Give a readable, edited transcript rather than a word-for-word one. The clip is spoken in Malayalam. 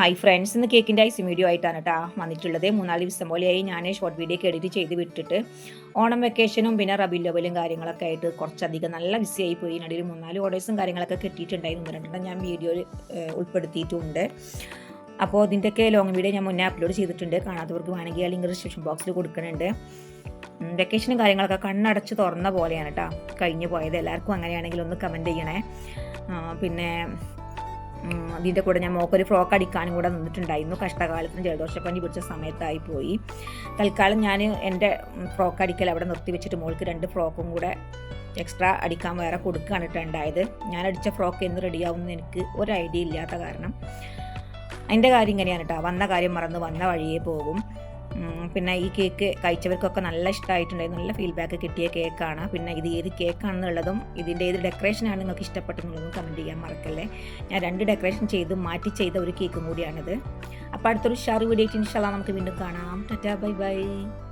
ഹായ് ഫ്രണ്ട്സ്, ഇന്ന് കേക്കിൻ്റെ ഐസിങ് വീഡിയോ ആയിട്ടാണ് കേട്ടോ വന്നിട്ടുള്ളത്. 3-4 ദിവസം പോലെയായി ഞാൻ ഷോർട്ട് വീഡിയോ ഒക്കെ എഡിറ്റ് ചെയ്ത് വിട്ടിട്ട്. ഓണം വെക്കേഷനും പിന്നെ റബീഉൽ അവ്വലും കാര്യങ്ങളൊക്കെ ആയിട്ട് കുറച്ചധികം നല്ല ബിസി ആയി പോയി. ഇടയിൽ 3-4 ഓർഡേഴ്സും കാര്യങ്ങളൊക്കെ കിട്ടിയിട്ടുണ്ടായിരുന്നു. 2 ഞാൻ വീഡിയോയിൽ ഉൾപ്പെടുത്തിയിട്ടുണ്ട്. അപ്പോൾ ഇതിൻ്റെയൊക്കെ ലോങ് വീഡിയോ ഞാൻ മുന്നേ അപ്ലോഡ് ചെയ്തിട്ടുണ്ട്. കാണാത്തവർക്ക് വേണമെങ്കിൽ ആ ലിങ്ക് ഡിസ്ക്രിപ്ഷൻ ബോക്സിൽ കൊടുക്കുന്നുണ്ട്. വെക്കേഷനും കാര്യങ്ങളൊക്കെ കണ്ണടച്ച് തുറന്ന പോലെയാണ് കേട്ടോ കഴിഞ്ഞു പോയത്. എല്ലാവർക്കും അങ്ങനെയാണെങ്കിൽ ഒന്ന് കമൻറ്റ് ചെയ്യണേ. പിന്നെ ഇതിൻ്റെ കൂടെ ഞാൻ മോക്കൊരു ഫ്രോക്ക് അടിക്കാനും കൂടെ നിന്നിട്ടുണ്ടായിരുന്നു. കഷ്ടകാലത്തിന് ജലദോഷപ്പനി പിടിച്ച സമയത്തായി പോയി. തൽക്കാലം ഞാൻ എൻ്റെ ഫ്രോക്ക് അടിക്കൽ അവിടെ നിർത്തി വെച്ചിട്ട് മോൾക്ക് 2 ഫ്രോക്കും കൂടെ എക്സ്ട്രാ അടിക്കാൻ വേറെ കൊടുക്കുകയാണ് ഉണ്ടായത്. ഞാൻ അടിച്ച ഫ്രോക്ക് എന്ന് റെഡിയാവുമെന്ന് എനിക്ക് ഒരു ഐഡിയ ഇല്ലാത്ത കാരണം അതിൻ്റെ കാര്യം ഇങ്ങനെയാണ് കേട്ടോ. വന്ന കാര്യം മറന്ന് വന്ന വഴിയേ പോകും. പിന്നെ ഈ കേക്ക് കഴിച്ചവർക്കൊക്കെ നല്ല ഇഷ്ടമായിട്ടുണ്ടായിരുന്നു. നല്ല ഫീഡ്ബാക്ക് കിട്ടിയ കേക്കാണ്. പിന്നെ ഇത് ഏത് കേക്കാണെന്നുള്ളതും ഇതിൻ്റെ ഏത് ഡെക്കറേഷനാണ് നിങ്ങൾക്ക് ഇഷ്ടപ്പെട്ടെന്നുള്ളതും കമൻറ്റ് ചെയ്യാൻ മറക്കല്ലേ. ഞാൻ 2 ഡെക്കറേഷൻ ചെയ്ത് മാറ്റി ചെയ്ത ഒരു കേക്കും കൂടിയാണിത്. അപ്പോൾ അടുത്തൊരു ഷാർ വീഡിയോ ഇൻഷാ അല്ലാഹ് നമുക്ക് വീണ്ടും കാണാം. Tata, bye bye.